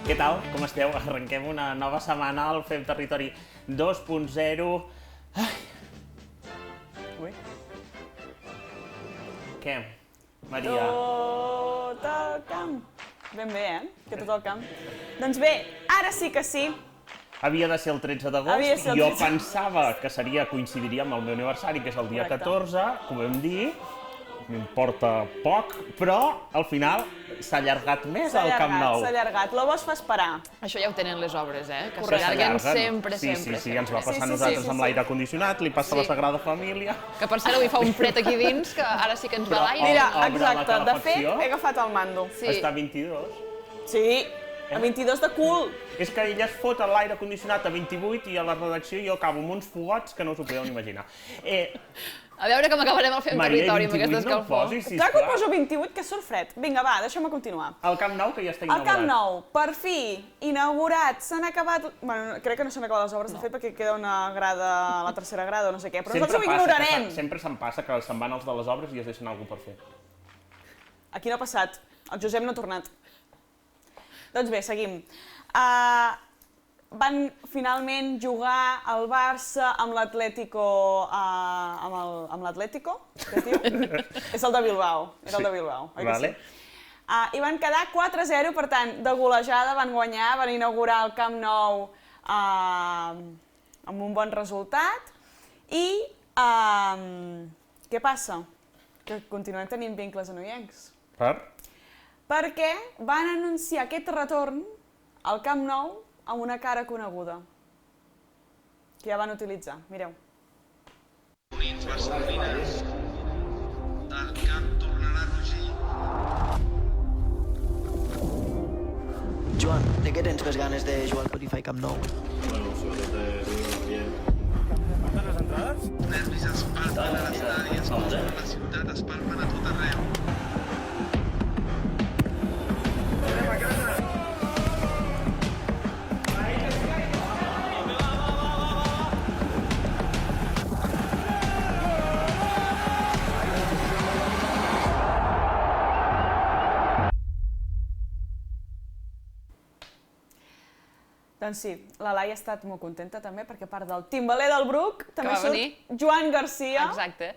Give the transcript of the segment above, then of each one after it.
Què tal? Com esteu? Arrenquem una nova setmana al Fem Territori 2.0. Ui. Què? Maria? Tot el camp. Ben bé, Que tot el camp. Doncs bé, ara sí que sí. Havia de ser el 13 Havia de d'agost ser el i jo 13. pensava que coincidiria amb el meu aniversari, que és el dia Correcte. 14, que ho vam dir, m'importa poc, però al final s'ha allargat més al Camp Nou. S'ha allargat. Lobo es fa esperar. Això ja ho tenen les obres, que Correcte. s'allarguen S'allarguen. sempre, Sí, sempre. ens va passar a Sí, nosaltres sí. amb l'aire condicionat, li passa a la Sí. Sagrada Família. Que per cert avui fa un fred aquí dins, que ara sí que ens va Però, l'aire. Mira, Obre la exacte. De fet, calefacció. he agafat el mando. Sí. Està a 22. Sí, a 22 de cul. És que ella es fot a l'aire condicionat a 28 i a la redacció jo acabo amb uns fogots que no us ho podeu ni imaginar. A veure com acabarem el Fem Maria, Territori amb 28 aquesta no ho escalfor. posis, Clar que ho sisplau. poso 28, que surt fred. Vinga, va, deixa'm continuar. El Camp Nou, que ja està El inaugurat. Camp Nou, per fi, inaugurat, s'han acabat... Bueno, crec que no s'han acabat les obres, de fet, perquè queda una grada, la tercera grada o no sé què, però nosaltres ho ignorarem. Sempre se'n passa que se'n van els de les obres i es deixen alguna per fer. Aquí no ha passat. El Josep no ha tornat. Doncs bé, seguim. Van finalment jugar el Barça amb l'Atlético... amb l'Atlético, que es diu? És el de Bilbao, era el de Bilbao, oi que Vale. sí? I van quedar 4-0, per tant, de golejada van guanyar, van inaugurar el Camp Nou amb un bon resultat. I què passa? Que continuem tenint vincles anoiencs. Perquè van anunciar aquest retorn al Camp Nou amb una cara coneguda, que ja van utilitzar. Mireu. Units barcelonines, el camp tornarà a rugir. Joan, de què tens més ganes de jugar al Spotify Camp Nou? Nervis espalmen a l'estadi, espalmen a la ciutat, espalmen a tot arreu. Doncs sí, la Laia ha estat molt contenta també, perquè a part del timbaler del Bruc, també va surt venir. Joan Garcia. Exacte.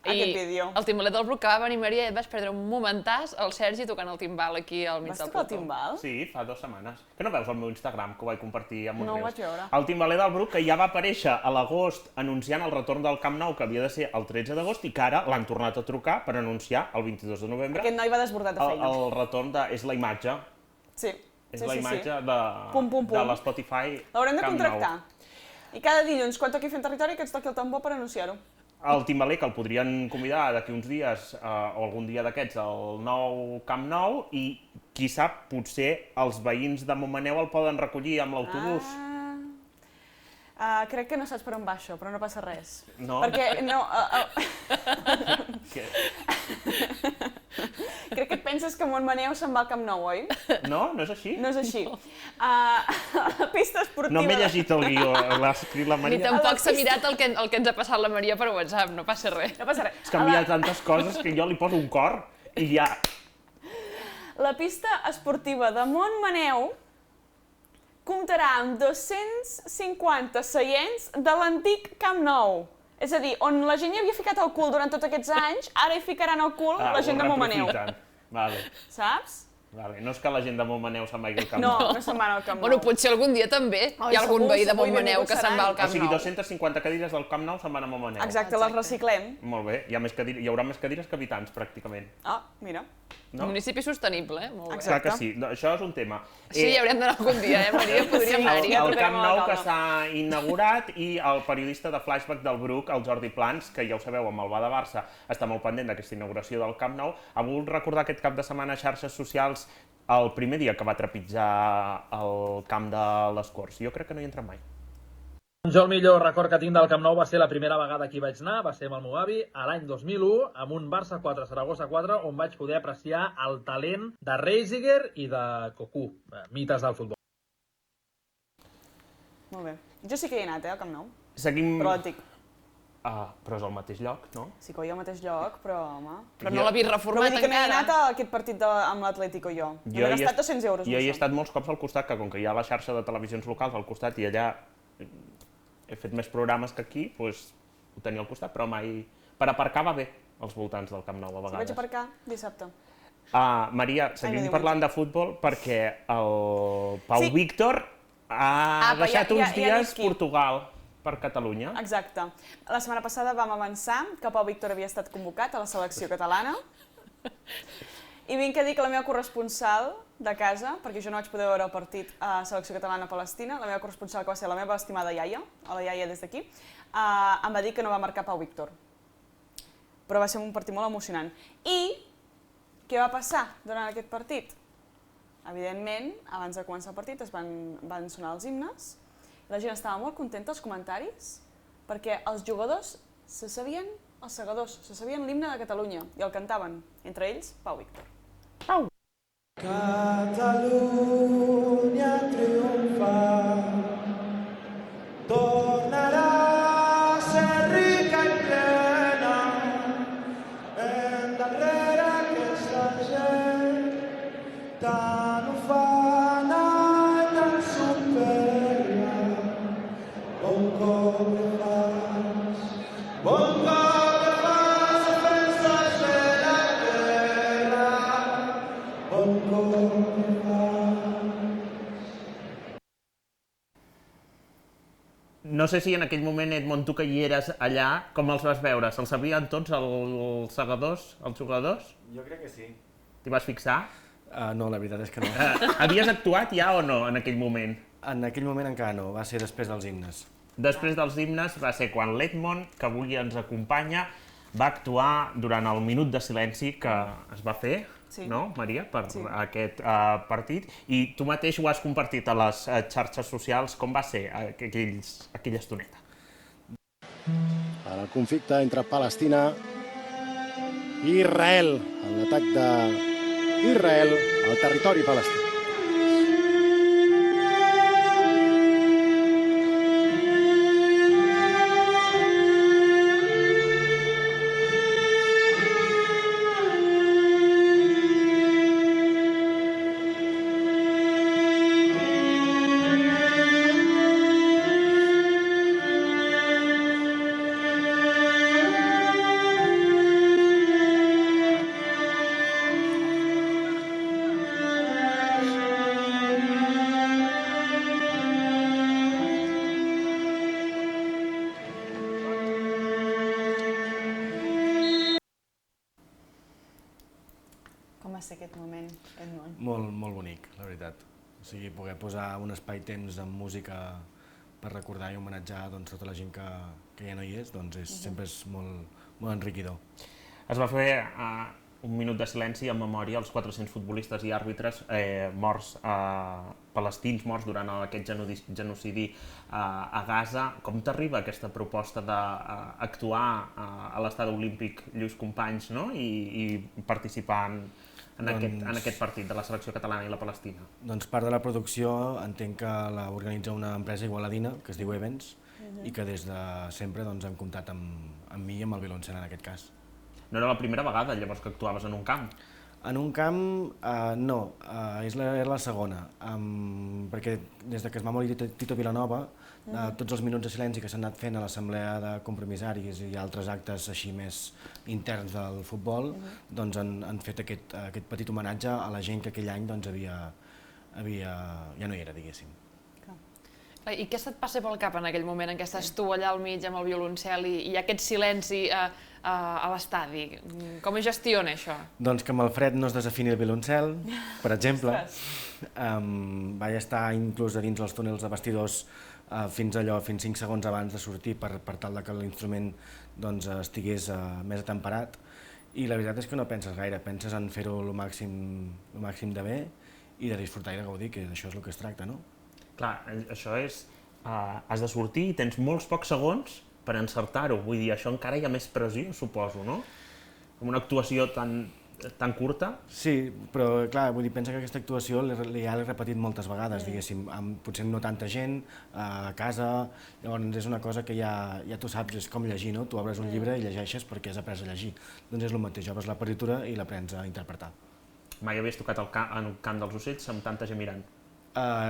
Aquest vídeo. El timbaler del Bruc que va venir, Maria, i et vas perdre un momentàs el Sergi tocant el timbal aquí al mig Vas del tocar el plató. timbal? Sí, fa 2 setmanes. Que no veus el meu Instagram, que ho vaig compartir amb un No ho Reels? vaig veure. El timbaler del Bruc, que ja va aparèixer a l'agost anunciant el retorn del Camp Nou, que havia de ser el 13 d'agost, i que ara l'han tornat a trucar per anunciar el 22 de novembre Aquest noi va desbordat de feina. el retorn de... És la imatge. Sí. És sí, la sí, imatge sí. de, Pum, pum, pum. de l'Spotify L'haurem de Camp contractar. Nou. I cada dilluns, quan toqui Fem Territori, que ens toqui el tambor per anunciar-ho. El timbaler, que el podrien convidar d'aquí uns dies o algun dia d'aquests al nou Camp Nou i, qui sap, potser els veïns de Montmaneu el poden recollir amb l'autobús. Crec que no saps per on va això, però no passa res. No? Perquè no... Que- crec que et penses que Montmaneu se'n va al Camp Nou, oi? No? No és així? No és així. La pista esportiva... No m'he llegit el guió, l'ha escrit la Ni Maria. tampoc s'ha mirat el que ens ha passat la Maria per WhatsApp, no passa res. No passa res. És que envia tantes coses que jo li poso un cor i ja... La pista esportiva de Montmaneu comptarà amb 250 seients de l'antic Camp Nou. És a dir, on la gent hi havia ficat el cul durant tots aquests anys, ara hi ficaran el cul la gent de Montmaneu. Vale, Saps? vale. No és que la gent de Montmaneu se'n vagi al Camp No, Nou. no se'n van al Camp Nou. Bueno, potser algun dia també Ai, hi ha algun segur, veí de segur, i Montmaneu benvinguts que se'n va al seran. O Camp sigui, Nou. 250 cadires del Camp Nou se'n van a Montmaneu. Exacte, les reciclem. Molt bé, hi haurà més cadires que habitants, pràcticament. Ah, mira. No? Municipi sostenible, molt bé. Exacte. Clar que sí, això és un tema. Sí, hi haurem d'anar algun dia, Maria? Podríem Sí, anar-hi. ja El trucarem Camp a Nou que l'alcalde. s'ha inaugurat i el periodista de Flashback del Bruc, el Jordi Plans, que ja ho sabeu, amb el Va de Barça, està molt pendent d'aquesta inauguració del Camp Nou, ha volgut recordar aquest cap de setmana a xarxes socials el primer dia que va trepitjar el camp de les Corts. Jo crec que no hi entra mai. Jo el millor record que tinc del Camp Nou va ser la primera vegada que hi vaig anar, va ser amb el meu avi, a l'any 2001, amb un Barça 4, Saragossa 4, on vaig poder apreciar el talent de Reisiger i de Cocu, mites del futbol. Molt bé. Jo sí que hi he anat, al Camp Nou. Seguim... Però l'antic. Però és al mateix lloc, no? Sí que ho hi ha al mateix lloc, però, home... Però no l'havies Però reformat vull dir que no he encara. anat a aquest partit amb l'Atlético jo. Jo he gastat 200 euros. Jo hi he estat molts cops al costat, que com que hi ha la xarxa de televisions locals al costat i allà he fet més programes que aquí, doncs ho tenia al costat, però mai... Per aparcar va bé als voltants del Camp Nou a vegades. Vaig aparcar dissabte. Maria, seguim parlant de futbol perquè el Pau Víctor ha deixat uns dies Portugal per Catalunya. Exacte. La setmana passada vam avançar que Pau Víctor havia estat convocat a la selecció catalana i vinc a dir que la meva corresponsal de casa, perquè jo no vaig poder veure el partit a Selecció Catalana-Palestina, la meva corresponsal, que va ser la meva estimada iaia, o la iaia des d'aquí, em va dir que no va marcar Pau Víctor. Però va ser un partit molt emocionant. I què va passar durant aquest partit? Evidentment, abans de començar el partit van sonar els himnes, la gent estava molt contenta als comentaris perquè els jugadors se sabien, els segadors, se sabien l'himne de Catalunya i el cantaven, entre ells Pau Víctor. Pau! Catalunya triomfa, tornarà a ser rica i plena, endarrere aquesta gent tan ufana i tan superior. Bon cop que fas, defenses de la terra, bon cop que fas. No sé si en aquell moment, Edmond, tu que hi eres allà, com els vas veure? Se'ls sabien tots els segadors, els jugadors? Jo crec que sí. T'hi vas fixar? No, la veritat és que no. Havies actuat ja o no en aquell moment? En aquell moment encara no, va ser després dels himnes. Després dels himnes va ser quan l'Edmond, que avui ens acompanya, va actuar durant el minut de silenci que es va fer, no, Maria, per aquest partit, i tu mateix ho has compartit a les xarxes socials. Com va ser aquella estoneta? En el conflicte entre Palestina i Israel, en l'atac d'Israel al territori palestí. Com va ser aquest moment, Edmond? Molt bonic, la veritat. O sigui, poder posar un espai-temps amb música per recordar i homenatjar tota la gent que ja no hi és, doncs sempre és molt enriquidor. Es va fer un minut de silenci en memòria als 400 futbolistes i àrbitres morts, palestins morts durant aquest genocidi a Gaza. Com t'arriba aquesta proposta d'actuar a l'estadi olímpic Lluís Companys i participar en aquest partit de la selecció catalana i la Palestina? Doncs part de la producció entenc que l'organitza una empresa igualadina que es diu Events i que des de sempre hem comptat amb mi i amb el violoncel en aquest cas. No era la primera vegada llavors que actuaves en un camp? En un camp no, era la segona, perquè des que es va morir Tito Vilanova, tots els minuts de silenci que s'han anat fent a l'assemblea de compromissaris i altres actes així més interns del futbol, doncs han fet aquest petit homenatge a la gent que aquell any ja no hi era, diguéssim. I què se't passa pel cap en aquell moment en què estàs tu allà al mig amb el violoncel i hi ha aquest silenci a l'estadi? Com es gestiona això? Doncs que amb el fred no es desafini el violoncel, per exemple. Vaig estar inclús a dins els túnels de vestidors fins 5 segons abans de sortir per tal que l'instrument estigués més atemperat. I la veritat és que no penses gaire, penses en fer-ho el màxim de bé i de disfrutar i de gaudir, que d'això és el que es tracta, no? Clar, això és... Has de sortir i tens molts pocs segons per encertar-ho. Vull dir, això encara hi ha més pressió, suposo, no? Amb una actuació tan tan curta. Sí, però clar, vull dir, pensa que aquesta actuació ja l'he repetit moltes vegades, diguéssim, amb potser no tanta gent, a casa, llavors és una cosa que ja tu saps, és com llegir, no? Tu obres un llibre i llegeixes perquè has après a llegir. Doncs és el mateix, obres la partitura i l'aprens a interpretar. Mai havies tocat en el cant dels ocells amb tanta gent mirant?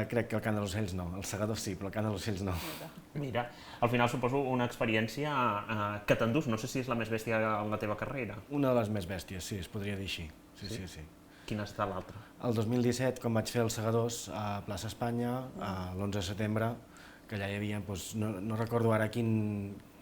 Crec que el cant dels ocells no, el segador sí, però el cant dels ocells no. Mira, al final suposo una experiència que t'endús, no sé si és la més bèstia en la teva carrera. Una de les més bèsties, sí, es podria dir així. Sí. Quina ha estat l'altra? El 2017, quan vaig fer els segadors a Plaça Espanya, l'11 de setembre, que allà hi havia, no recordo ara què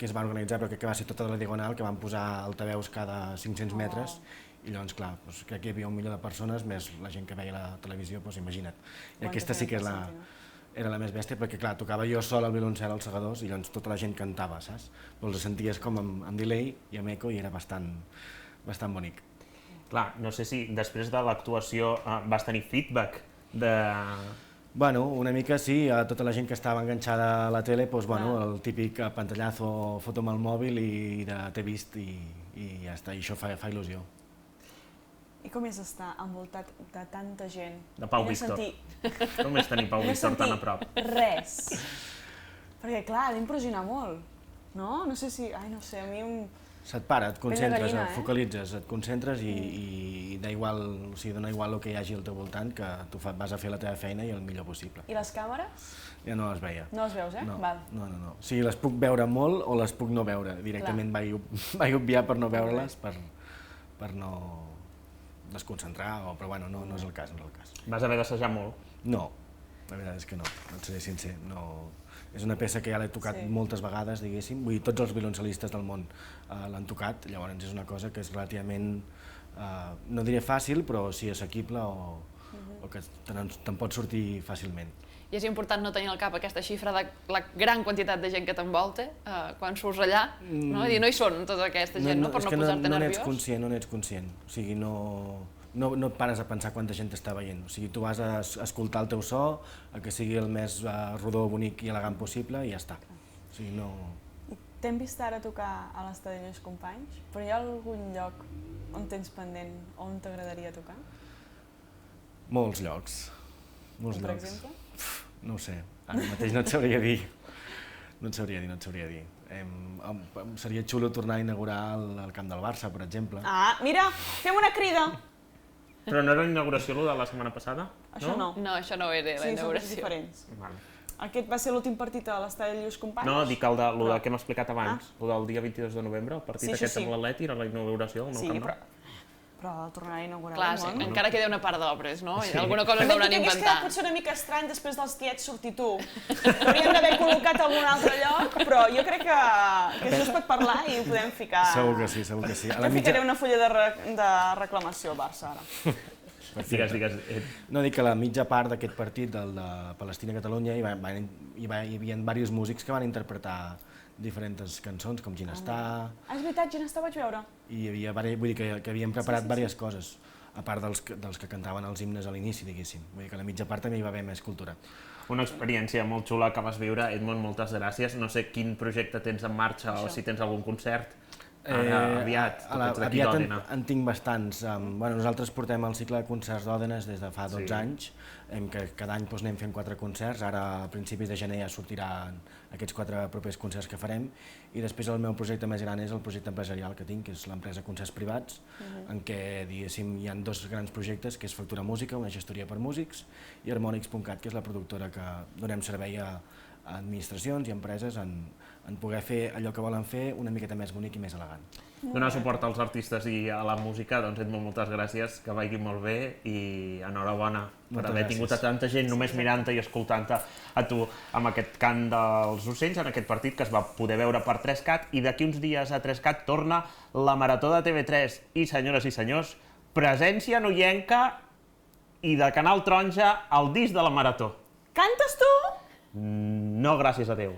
es van organitzar, però crec que va ser tota la Diagonal, que van posar altaveus cada 500 metres, i llavors, clar, crec que hi havia 1 milió de persones, més la gent que veia la televisió, imagina't. I aquesta sí que era la més bèstia, perquè clar, tocava jo sol el violoncel als segadors i llavors tota la gent cantava, saps? Però els senties com amb delay i amb eco i era bastant bonic. Clar, no sé si després de l'actuació vas tenir feedback de... Bueno, una mica sí, a tota la gent que estava enganxada a la tele, el típic pantallazo, foto amb el mòbil i t'he vist i ja està, i això fa il·lusió. I com és estar envoltat de tanta gent? De Pau Víctor. Com és tenir Pau Víctor tan a prop? Res. Perquè clar, ha d'impressionar molt, no? No sé si... Ai, no sé, a mi... Se't para, et concentres, et focalitzes, et concentres i dona igual el que hi hagi al teu voltant, que tu vas a fer la teva feina i el millor possible. I les càmeres? Ja no les veia. No les veus, eh? No. Val. O sigui, les puc veure molt o les puc no veure. Directament vaig obviar per no veure-les, per no desconcentrar, però bueno, no és el cas, Vas haver d'assajar molt? No, la veritat és que no, et seré sincer, no. És una peça que ja l'he tocat moltes vegades, diguéssim, vull dir, tots els violoncelistes del món l'han tocat, llavors és una cosa que és relativament, no diré fàcil, però sí assequible o que te'n pot sortir fàcilment. I és important no tenir al cap aquesta xifra de la gran quantitat de gent que t'envolta quan surts allà, no? I no hi són tota aquesta gent, no? Per no posar-te nerviós. No n'ets conscient, o sigui, no et pares a pensar quanta gent t'està veient, o sigui, tu vas a escoltar el teu so, a que sigui el més rodó, bonic i elegant possible i ja està. O sigui, no... T'hem vist ara tocar a l'estadi Lluís Companys, però hi ha algun lloc on tens pendent o on t'agradaria tocar? Molts llocs. Per exemple? No ho sé, ara mateix no et sabria dir. No et sabria dir. Seria xulo tornar a inaugurar el camp del Barça, per exemple. Ah, mira, fem una crida! Però no era l'inauguració de la setmana passada? Això no. No, això no era la inauguració. Sí, són diferents. Aquest va ser l'últim partit a l'estadi Lluís Companys? No, dic el que hem explicat abans, el del dia 22 de novembre, el partit aquest amb l'Atleti, era la inauguració del nou Camp Nou. Però tornar a inaugurar Clar, sí, encara queda una part d'obres, no? Alguna cosa ens hauran d'inventar. Perquè quedat potser una mica estrany després dels tiets sortir tu. Hauríem d'haver col·locat a algun altre lloc, però jo crec que això es pot parlar i ho podem ficar... Segur que sí. Jo ficaré una fulla de reclamació al Barça, ara. Digues. No, dic que a la mitja part d'aquest partit, del de Palestina-Catalunya, hi havia diversos músics que van interpretar diferents cançons, com Ginestar... És veritat, Ginestar vaig veure. I vull dir que havíem preparat diverses coses, a part dels que cantaven els himnes a l'inici, diguéssim. Vull dir que a la mitja part també hi va haver més cultura. Una experiència molt xula que vas viure, Edmond, moltes gràcies. No sé quin projecte tens en marxa o si tens algun concert. Aviat en tinc bastants. Nosaltres portem el cicle de concerts d'Òdenes des de fa 12 anys, que cada any anem fent 4 concerts, ara a principis de gener ja sortiran aquests 4 propers concerts que farem, i després el meu projecte més gran és el projecte empresarial que tinc, que és l'empresa Concerts Privats, en què diguéssim hi ha 2 grans projectes, que és Factura Música, una gestoria per músics, i Harmonix.cat, que és la productora que donem servei a administracions i empreses en poder fer allò que volen fer una miqueta més bonic i més elegant. Donar suport als artistes i a la música, doncs Edmond, moltes gràcies, que vagi molt bé i enhorabona per haver tingut a tanta gent només mirant-te i escoltant-te a tu amb aquest cant dels ocells, en aquest partit que es va poder veure per 3Cat, i d'aquí uns dies a 3Cat torna la Marató de TV3 i, senyores i senyors, presència noienca i de Canal Taronja al disc de la Marató. Cantes tu? No, gràcies a Déu.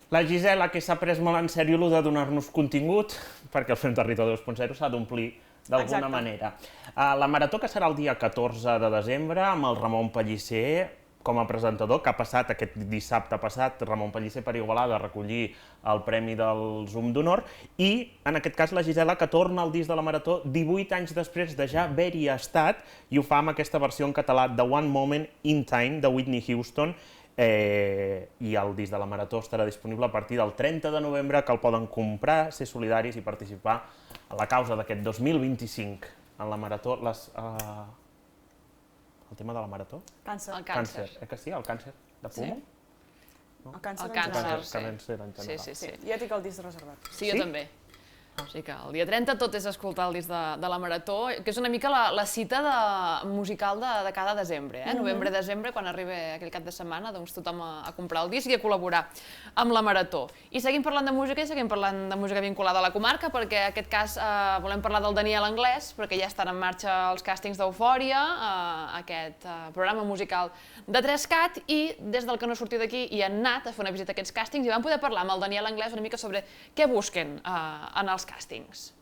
La Gisela, que s'ha pres molt en sèrio el de donar-nos contingut, perquè el Fem Territori 2.0 s'ha d'omplir d'alguna manera. La marató, que serà el dia 14 de desembre, amb el Ramon Pellicer com a presentador, que ha passat aquest dissabte passat, Ramon Pellicer per Igualada, a recollir el Premi del Zoom d'Honor, i en aquest cas la Gisela, que torna al disc de la marató 18 anys després de ja haver-hi estat, i ho fa amb aquesta versió en català de One Moment in Time, de Whitney Houston, i el disc de la marató estarà disponible a partir del 30 de novembre, que el poden comprar, ser solidaris i participar a la causa d'aquest 2025 en la marató. El tema de la marató? Càncer. El càncer. Que sí, el càncer de pulmó? El càncer en general. Sí, ja tinc el disc reservat. Sí, jo també. O sigui que el dia 30 tot és escoltar el disc de la marató, que és una mica la cita musical de cada desembre, novembre-desembre, quan arriba aquell cap de setmana, doncs tothom a comprar el disc i a col·laborar amb la marató. I seguim parlant de música i seguim parlant de música vinculada a la comarca, perquè en aquest cas volem parlar del Daniel Anglès, perquè ja estan en marxa els càstings d'Eufòria, aquest programa musical de 3CAT, i des del que no sortiu d'aquí hi han anat a fer una visita a aquests càstings i vam poder parlar amb el Daniel Anglès una mica sobre què busquen en els càstings.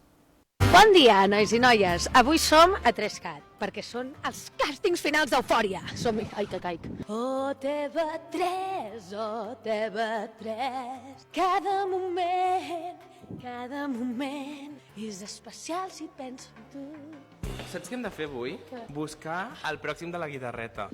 Bon dia, nois i noies. Avui som a 3CAT, perquè són els càstings finals d'Eufòria. Som-hi. Ai, que caic. Oh, TV3, cada moment és especial si penso en tu. Saps què hem de fer avui? Buscar el pròxim de la guitarreta.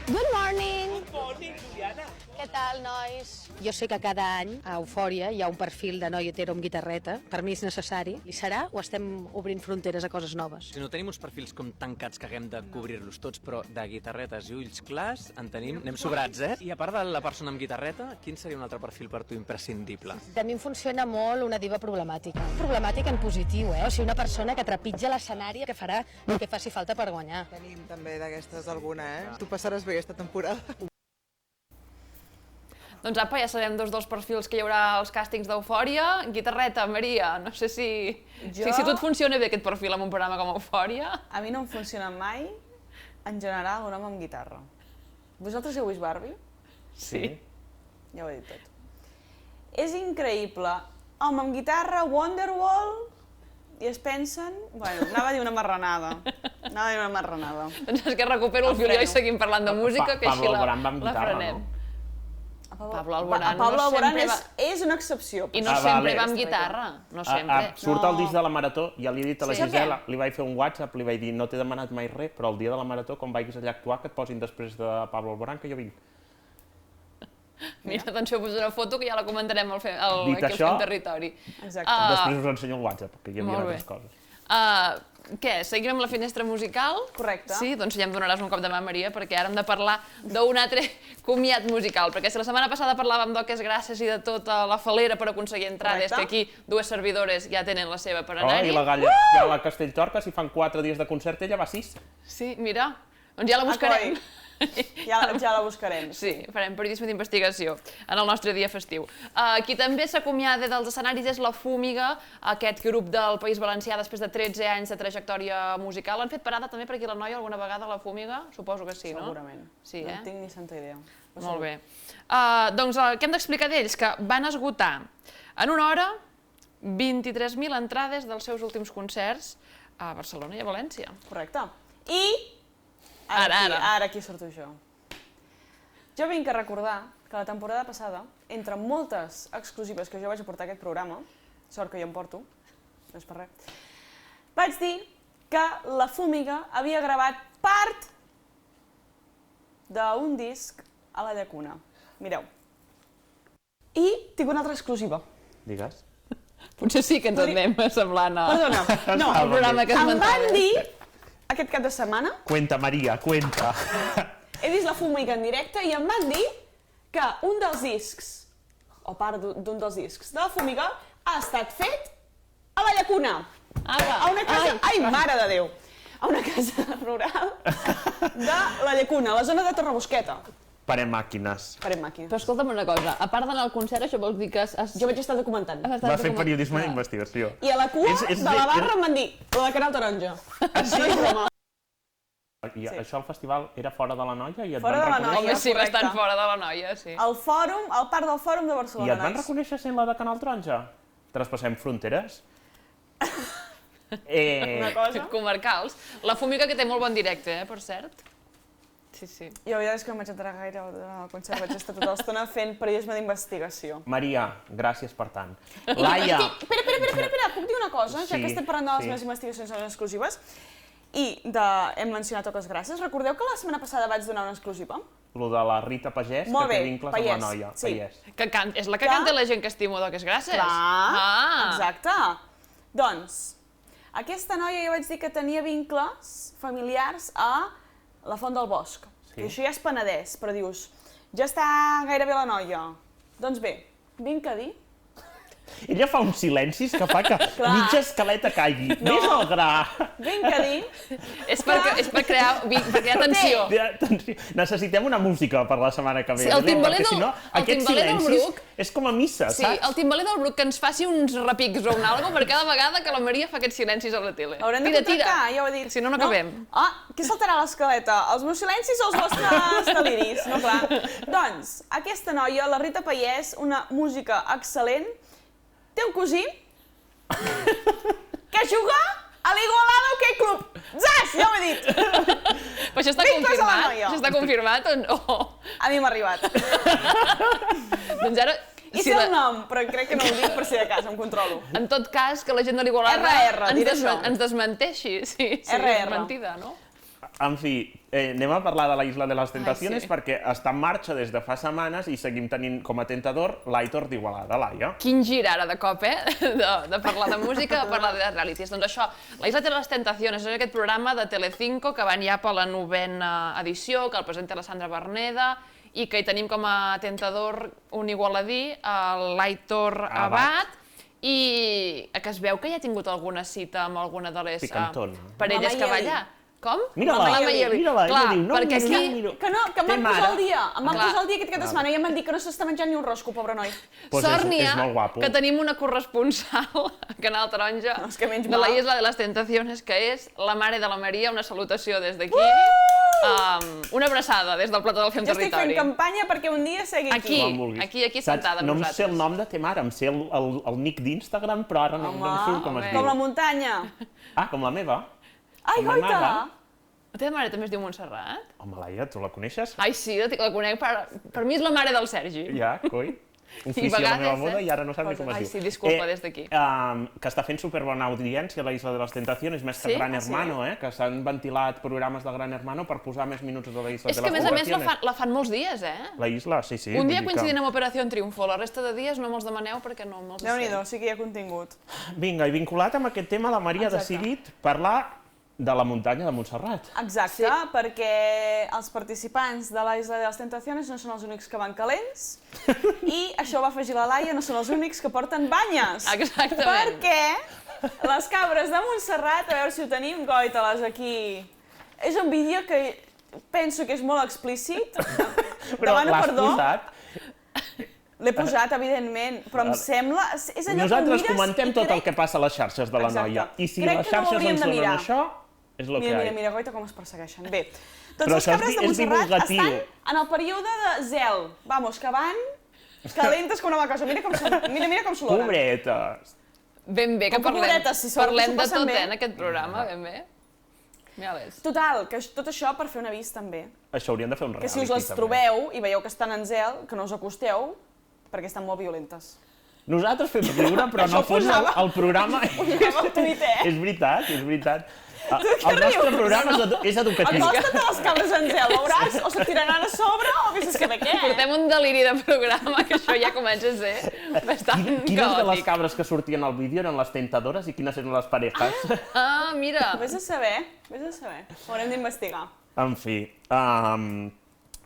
Good morning! Good morning, Juliana! Què tal, nois? Jo sé que cada any a Eufòria hi ha un perfil de noi hetero amb guitarreta. Per mi és necessari. Hi serà o estem obrint fronteres a coses noves? Si no tenim uns perfils com tancats que haguem de cobrir-los tots, però de guitarretes i ulls clars en tenim, anem sobrats, I a part de la persona amb guitarreta, quin seria un altre perfil per tu imprescindible? A mi em funciona molt una diva problemàtica. Problemàtica en positiu, O sigui, una persona que trepitja l'escenari, que farà el que faci falta per guanyar. Tenim també d'aquestes alguna, Tu passaràs bé aquesta temporada. Doncs apa, ja sabem dels perfils que hi haurà als càstings d'Eufòria. Guitarreta, Maria, no sé si tu et funciona bé aquest perfil en un programa com Eufòria. A mi no em funciona mai, en general, un home amb guitarra. Vosaltres heu vist Barbie? Sí. Ja ho he dit tot. És increïble. Home amb guitarra, Wonderwall, i es pensen... Bueno, anava a dir una marranada. Doncs és que recupero el filió i seguim parlant de música, que així la frenem. Pablo Alborán és una excepció. I no sempre va amb guitarra, no sempre. Surt al disc de la marató, ja li he dit a la Gisela, li vaig fer un WhatsApp, li vaig dir no t'he demanat mai res, però el dia de la marató, quan vagis allà a actuar, que et posin després de Pablo Alborán, que jo vinc. Mira, atenció, poso una foto que ja la comentarem aquí al Fem Territori. Exacte. Després us ensenyo el WhatsApp, perquè hi havia altres coses. Què? Seguim amb la finestra musical? Correcte. Sí, doncs ja em donaràs un cop de mà, Maria, perquè ara hem de parlar d'un altre comiat musical, perquè si la setmana passada parlàvem d'Oques Grasses i de tota la falera per aconseguir entrades, que aquí dues servidores ja tenen la seva per anar-hi. I la Galla, la Castelltorca, si fan 4 dies de concert, ella va 6. Sí, mira, doncs ja la buscarem. Ja la buscarem. Sí, farem periodisme d'investigació en el nostre dia festiu. Qui també s'acomiada dels escenaris és la Fúmiga, aquest grup del País Valencià després de 13 anys de trajectòria musical. Han fet parada també per aquí la Noia alguna vegada, la Fúmiga? Suposo que sí, no? Segurament. Sí, no tinc ni santa idea. Molt bé. Doncs què hem d'explicar d'ells? Que van esgotar en una hora 23.000 entrades dels seus últims concerts a Barcelona i a València. Correcte. I Ara aquí surto jo. Jo vinc a recordar que la temporada passada, entre moltes exclusives que jo vaig aportar a aquest programa, sort que jo em porto, no és per res, vaig dir que la Fúmiga havia gravat part d'un disc a la Llacuna. Mireu. I tinc una altra exclusiva. Digues. Potser sí que ens anem semblant a... Perdona, no, el programa que em van dir aquest cap de setmana... Cuenta, Maria, cuenta. He vist la Fúmiga en directe i em van dir que un dels discs o part d'un dels discs de la Fúmiga ha estat fet a la Llacuna. A una casa... Ai, mare de Déu! A una casa rural de la Llacuna, a la zona de Torrebosqueta. Parem màquines. Farem màquines. Però escolta'm una cosa, a part d'anar al concert, això vols dir que Jo vaig estar documentant. Va fer periodisme d'investigació. I a la cua de la barra em van dir la de Canal Taronja. No és broma. I això al festival era fora de la Noia? I et Fora van de la Noia, Home, sí, correcte. bastant fora de la Noia, sí. El fòrum, el parc del Fòrum de Barcelona. I et van reconèixer sent la de Canal Taronja? Traspassem fronteres? Una cosa. Comarcals. La Fúmiga que té molt bon directe, per cert. Sí. I la veritat és que no em vaig entrar gaire al concert, vaig estar tota l'estona fent periodisme d'investigació. Maria, gràcies per tant. Laia... Espera, puc dir una cosa? Ja Sí, que estem parlant de les sí. meves investigacions exclusives i hem mencionat totes gràcies. Recordeu que la setmana passada vaig donar una exclusiva? Lo de la Rita Pagès, Molt que té bé, vincles Pagès, amb la Noia. sí. Pagès. És la que canta la gent que estimo, Doques Gràcies. Clar, exacte. Doncs, aquesta noia jo vaig dir que tenia vincles familiars a la Font del Bosc. Sí. I això ja és Penedès, però dius, ja està gairebé la noia. Doncs bé, vinc a dir... Ella fa uns silencis que fa que mitja escaleta caigui. No. Ves al gra! Vinc a dir... És per crear tensió. Necessitem una música per la setmana que ve. Sí, el timbaler perquè si no, del aquests timbaler del silencis Bruc... és com a missa, Sí, saps? el timbaler del Bruc que ens faci uns repics o una algo per cada vegada que la Maria fa aquests silencis a la tele. Haurem de contractar, ja ho he dit. Si no, no acabem. Què saltarà a l'escaleta? Els meus silencis o els vostres deliris? No, clar. Doncs, aquesta noia, la Rita Pagès, una música excel·lent, té un cosí que juga a l'Igualada Hockey Club. Zas! Ja ho he dit! Però això està Vincles a la confirmat? noia. Això està confirmat o no? A mi m'ha arribat. Doncs ara... I sé el nom, però crec que no ho dic per si de cas, em controlo. En tot cas, que la gent de l'Igualada ens desmenteixi. Sí, és mentida, no? En fi, anem a parlar de la Isla de les Tentaciones sí. perquè està en marxa des de fa setmanes i seguim tenint com a tentador l'Aitor d'Igualada, Laia. Quin gir ara de cop, de parlar de música, de parlar de realities. Doncs això, la Isla de les Tentaciones és aquest programa de Telecinco que van ja per la 9a edició, que el presenta la Sandra Berneda i que hi tenim com a tentador un igualadí, l'Aitor Abad, i que es veu que ja ha tingut alguna cita amb alguna de les parelles que va allà. Com? Mira-la, mira-la, clar, ella diu, no, perquè aquí... Que no, que em van posar el dia, aquest cap de setmana i em van dir que no s'està menjant ni un rosco, pobre noi. Sort n'hi ha que tenim una corresponsal a Canal Taronja de la Isla de les Tentaciones, que és la mare de la Maria, una salutació des d'aquí, una abraçada des del plató del Fem Territori. Jo estic fent campanya perquè un dia segui aquí. Aquí sentada amb nosaltres. No em sé el nom de te mare, em sé el nick d'Instagram, però ara no em surt com es diu. Com la muntanya. Ah, com la meva? Ai, goita! La teva mare també es diu Montserrat? Home, Laia, tu la coneixes? Ai, sí, la conec. Per mi és la mare del Sergi. Ja, coi. Oficia la meva boda i ara no sap ni com es diu. Ai, sí, disculpa, des d'aquí. Que està fent superbona audiència a la Isla de les Tentaciones, més que Gran Hermano, que s'han ventilat programes de Gran Hermano per posar més minuts de la Isla de les Tentaciones. És que, a més, la fan molts dies, La Isla, sí. Un dia coincidint amb Operació Triunfo, la resta de dies no me'ls demaneu perquè no me'ls sé. Déu-n'hi-do, sí que hi ha contingut. Vinga, i vinculat amb aquest tema, la Maria ha decidit parlar de la muntanya de Montserrat. Exacte, perquè els participants de la Isla de les Tentaciones no són els únics que van calents i això ho va afegir la Laia, no són els únics que porten banyes. Exactament. Perquè les cabres de Montserrat, a veure si ho tenim, goita-les aquí. És un vídeo que penso que és molt explícit. Però l'has posat? L'he posat, evidentment, però em sembla... És allò Nosaltres que comentem tot el que passa a les xarxes de la noia. I si les xarxes ens donen això, és el que hi ha. Mira, goita, com es persegueixen. Bé, doncs les cabres de Montserrat estan en el període de zel. Vamos, que van calentes com una cosa. Mira com s'oloren. Pobretes. Ben bé, que parlem de tot, en aquest programa, ben bé. Total, que tot això per fer un avís també. Això hauríem de fer un reality. Que si us les trobeu i veieu que estan en zel, que no us acosteu, perquè estan molt violentes. Nosaltres fem riure, però en el fons el programa... És veritat, és veritat. El nostre programa és educatiu. Acosta't a les cabres en zel, veuràs, o se't tiraran a sobre o vés a saber què. Portem un deliri de programa, que això ja comença a ser bastant caòtic. Quines de les cabres que sortien al vídeo eren les tentadores i quines eren les parejas? Ah, mira. Vés a saber. Ho haurem d'investigar. En fi,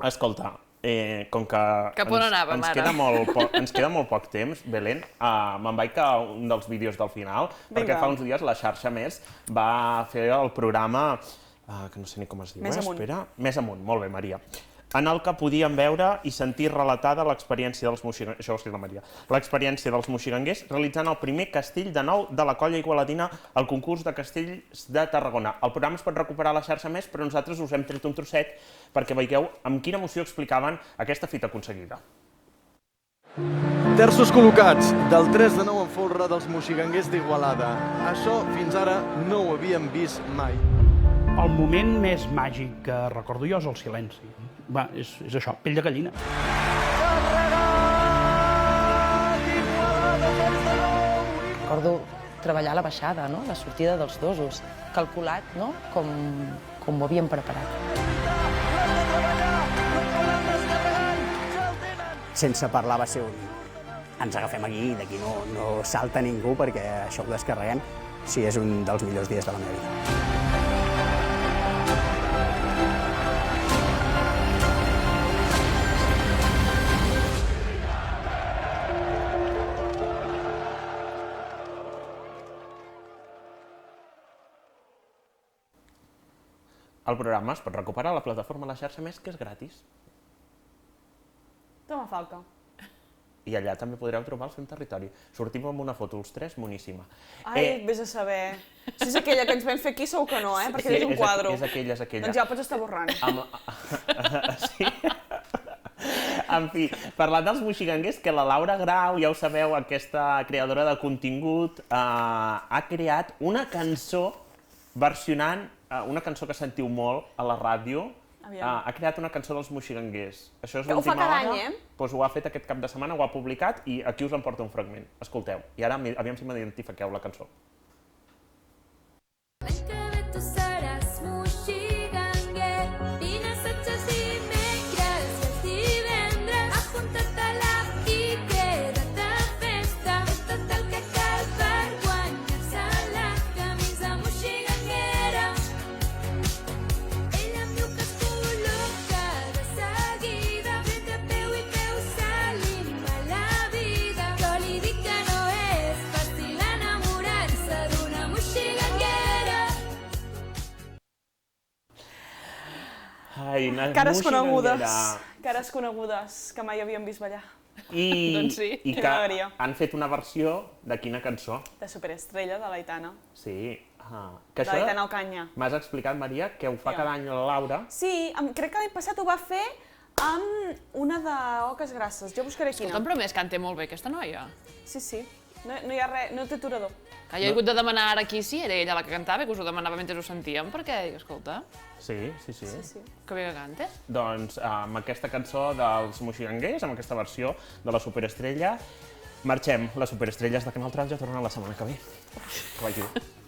escolta, Com que Cap on anàvem, ara? Ens queda molt poc temps, Belén, me'n vaig a un dels vídeos del final, perquè fa uns dies la xarxa Més va fer el programa, que no sé ni com es diu, espera, Més amunt, molt bé, Maria, en el que podíem veure i sentir relatada l'experiència dels moxiganguers, això ho escriu la Maria, l'experiència dels moxiganguers realitzant el primer castell de nou de la colla igualadina al concurs de castells de Tarragona. El programa es pot recuperar a la xarxa Més, però nosaltres us hem tret un trosset perquè veieu amb quina emoció explicaven aquesta fita aconseguida. Terços col·locats, del 3 de 9 en folre dels moxiganguers d'Igualada. Això fins ara no ho havíem vist mai. El moment més màgic que recordo jo és el silenci. Va, és això, pell de gallina. Recordo treballar a la baixada, no? La sortida dels dosos, calculat, no? Com ho havíem preparat. Sense parlar va ser un... Ens agafem aquí, d'aquí no salta ningú perquè això ho descarreguem. Sí, és un dels millors dies de la meva vida. El programa es pot recuperar a la plataforma La Xarxa Més, que és gratis. Toma falca. I allà també podreu trobar el Fem Territori. Sortim amb una foto, els tres, boníssima. Ai, vés a saber. Si és aquella que ens vam fer aquí, segur que no, perquè és un quadre. És aquella, és aquella. Doncs ja ho pots estar borrant. Sí? En fi, parlant dels moxiganguers, que la Laura Grau, ja ho sabeu, aquesta creadora de contingut, ha creat una cançó versionant una cançó que sentiu molt a la ràdio. Ha creat una cançó dels moxiganguers. Això és l'última hora. Ho fa cada any, Doncs ho ha fet aquest cap de setmana, ho ha publicat i aquí us en porta un fragment. Escolteu. I ara aviam si m'identifiqueu la cançó. Cares conegudes, que mai havíem vist ballar. Doncs sí. I que han fet una versió de quina cançó? De Superestrella, de l'Aitana. Sí. De l'Aitana Ocaña. M'has explicat, Maria, que ho fa cada any la Laura. Sí, crec que l'any passat ho va fer amb una d'Oques Grasses. Jo buscaré quina. Escolta'm, però més canta molt bé aquesta noia. Sí. No hi ha res, no té aturador. Que jo he hagut de demanar ara aquí si era ella la que cantava, que us ho demanava mentre ho sentíem, perquè, escolta... Sí. Que bé que canta. Doncs amb aquesta cançó dels moxiganguers, amb aquesta versió de la Superestrella, marxem. Les Superestrelles de Canal Trans ja tornen la setmana que ve. Que vagi bé.